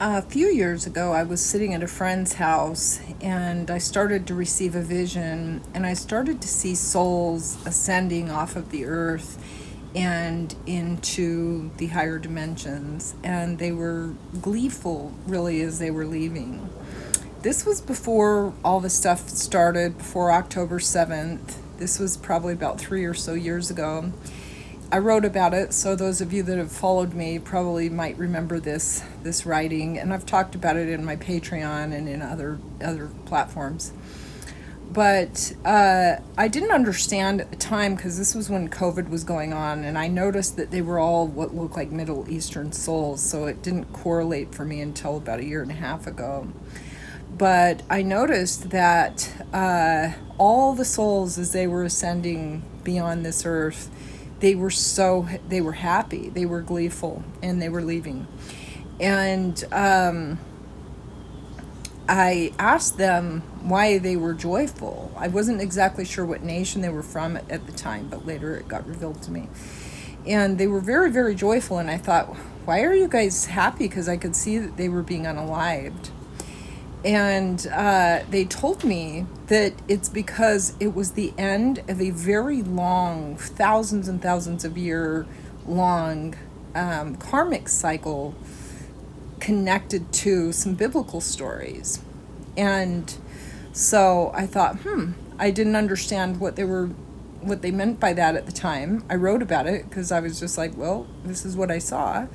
A few years ago, I was sitting at a friend's house and I started to receive a vision, and I started to see souls ascending off of the earth and into the higher dimensions. And they were gleeful, really, as they were leaving. This was before all the stuff started, before October 7th. This was probably about 3 or so years ago. I wrote about it, so those of you that have followed me probably might remember this writing, and I've talked about it in my Patreon and in other platforms. But I didn't understand at the time, because this was when COVID was going on, and I noticed that they were all what looked like Middle Eastern souls, so it didn't correlate for me until about a year and a half ago. But I noticed that all the souls, as they were ascending beyond this earth, they were happy, they were gleeful, and they were leaving. And I asked them why they were joyful. I wasn't exactly sure what nation they were from at the time, but later it got revealed to me. And they were very, very joyful, and I thought, why are you guys happy? Because I could see that they were being unalived. And they told me that it's because it was the end of a very long, thousands and thousands of year long karmic cycle connected to some biblical stories. And so I thought, I didn't understand what they meant by that at the time. I wrote about it because I was just like, well, this is what I saw.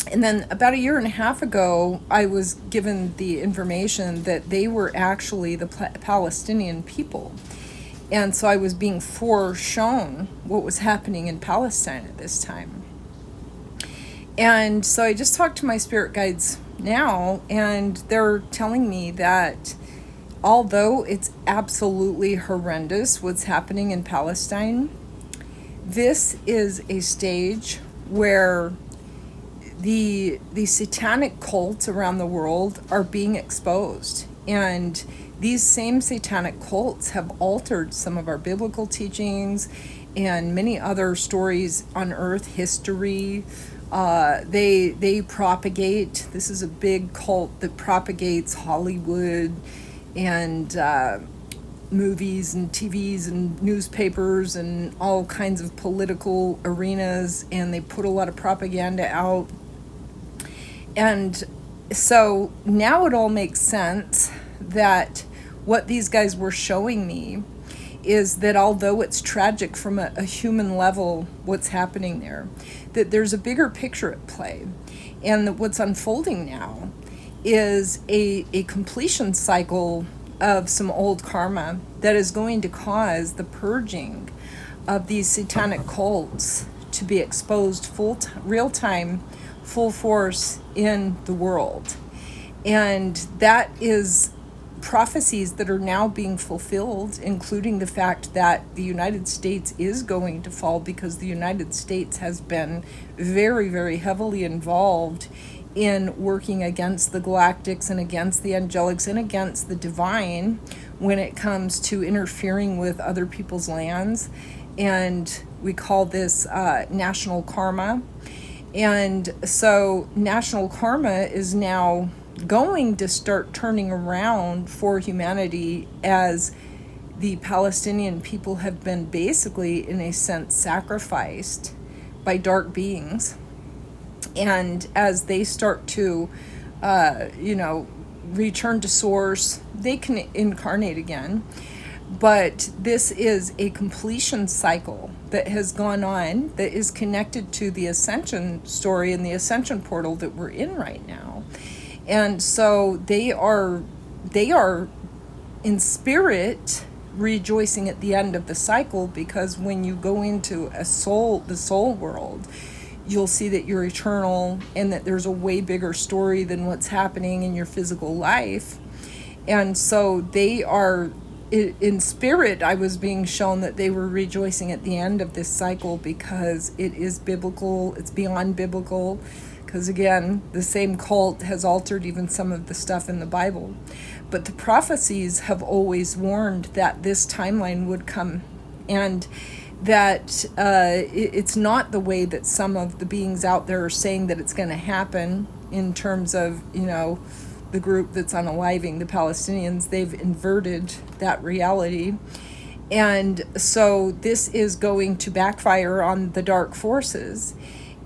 And then about a year and a half ago, I was given the information that they were actually the Palestinian people. And so I was being foreshown what was happening in Palestine at this time. And so I just talked to my spirit guides now, and they're telling me that although it's absolutely horrendous what's happening in Palestine, this is a stage where the satanic cults around the world are being exposed. And these same satanic cults have altered some of our biblical teachings and many other stories on earth history. They propagate, this is a big cult that propagates Hollywood and movies and TVs and newspapers and all kinds of political arenas, and they put a lot of propaganda out. And so now it all makes sense that what these guys were showing me is that although it's tragic from a human level, what's happening there, that there's a bigger picture at play. And that what's unfolding now is a completion cycle of some old karma that is going to cause the purging of these satanic cults to be exposed real time, full force in the world. And that is prophecies that are now being fulfilled, including the fact that the United States is going to fall, because the United States has been very, very heavily involved in working against the galactics and against the angelics and against the divine when it comes to interfering with other people's lands. And we call this national karma. And so national karma is now going to start turning around for humanity, as the Palestinian people have been basically, in a sense, sacrificed by dark beings. And as they start to, return to source, they can incarnate again. But this is a completion cycle that has gone on, that is connected to the Ascension story and the Ascension portal that we're in right now. And so they are in spirit rejoicing at the end of the cycle, because when you go into the soul world, you'll see that you're eternal and that there's a way bigger story than what's happening in your physical life. And so they are, in spirit, I was being shown that they were rejoicing at the end of this cycle, because it is biblical, it's beyond biblical. Because again, the same cult has altered even some of the stuff in the Bible. But the prophecies have always warned that this timeline would come. And that it's not the way that some of the beings out there are saying that it's going to happen in terms of, the group that's unaliving the Palestinians. They've inverted that reality. And so this is going to backfire on the dark forces,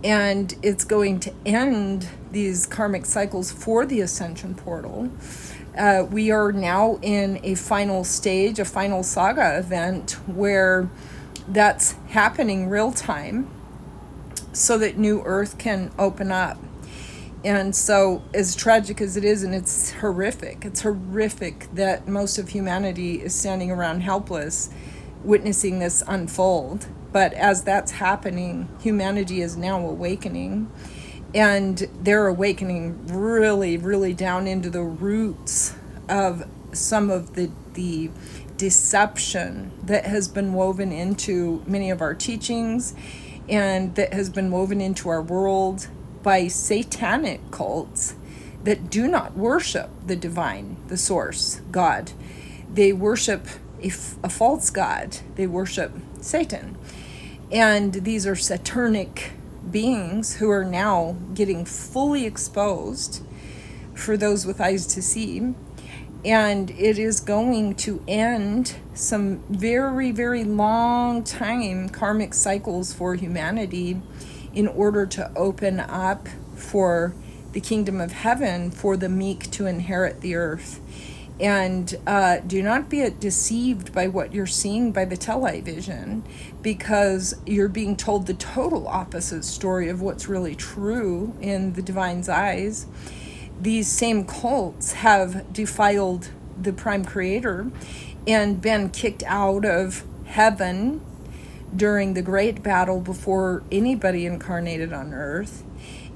and it's going to end these karmic cycles for the Ascension portal. We are now in a final stage, a final saga event where that's happening real time so that New Earth can open up. And so, as tragic as it is, and it's horrific that most of humanity is standing around helpless, witnessing this unfold. But as that's happening, humanity is now awakening. And they're awakening really, really down into the roots of some of the deception that has been woven into many of our teachings and that has been woven into our world by satanic cults that do not worship the divine, the source, God. They worship a false god. They worship Satan. And these are satanic beings who are now getting fully exposed for those with eyes to see. And it is going to end some very, very long time karmic cycles for humanity in order to open up for the kingdom of heaven, for the meek to inherit the earth. And do not be deceived by what you're seeing by the television, because you're being told the total opposite story of what's really true in the divine's eyes. These same cults have defiled the prime creator and been kicked out of heaven during the great battle before anybody incarnated on earth.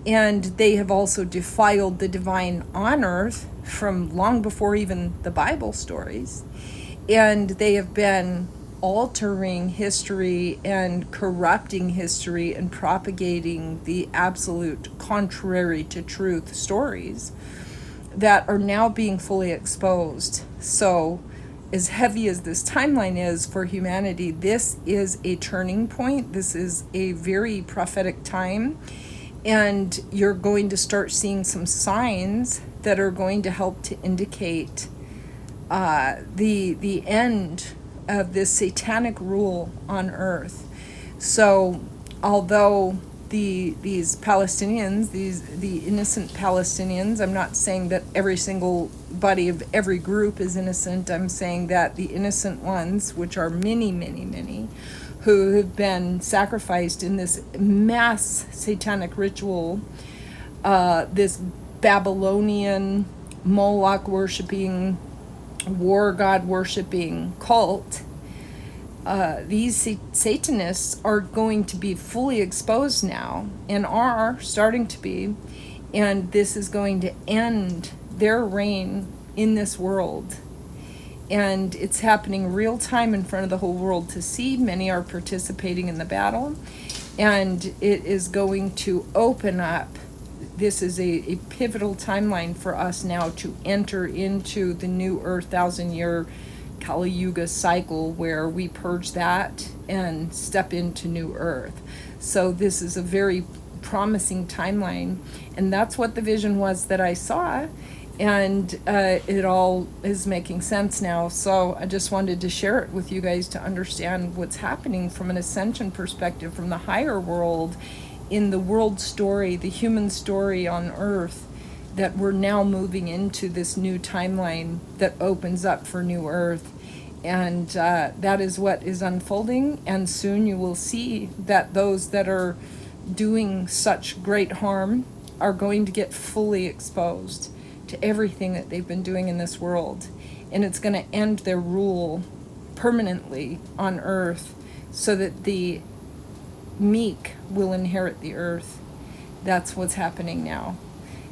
And they have also defiled the divine on earth from long before even the Bible stories. And they have been altering history and corrupting history and propagating the absolute contrary to truth stories that are now being fully exposed. So, as heavy as this timeline is for humanity, this is a turning point. This is a very prophetic time. And you're going to start seeing some signs that are going to help to indicate the end of this satanic rule on earth. So, although these Palestinians, the innocent Palestinians, I'm not saying that every single body of every group is innocent. I'm saying that the innocent ones, which are many, many, many, who have been sacrificed in this mass satanic ritual, this Babylonian Moloch worshipping, war god worshipping cult, these Satanists are going to be fully exposed now, and are starting to be, and this is going to end their reign in this world. And it's happening real time in front of the whole world to see. Many are participating in the battle, and it is going to open up. This is a pivotal timeline for us now to enter into the new Earth 1,000-year Kali Yuga cycle, where we purge that and step into new Earth. So this is a very promising timeline, and that's what the vision was that I saw. And it all is making sense now. So I just wanted to share it with you guys to understand what's happening from an ascension perspective, from the higher world, in the world story, the human story on earth, that we're now moving into this new timeline that opens up for new earth. And that is what is unfolding. And soon you will see that those that are doing such great harm are going to get fully exposed to everything that they've been doing in this world. And it's going to end their rule permanently on earth, so that the meek will inherit the earth. That's what's happening now.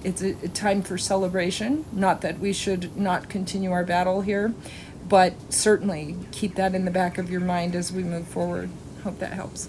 It's a time for celebration. Not that we should not continue our battle here, but certainly keep that in the back of your mind as we move forward. Hope that helps.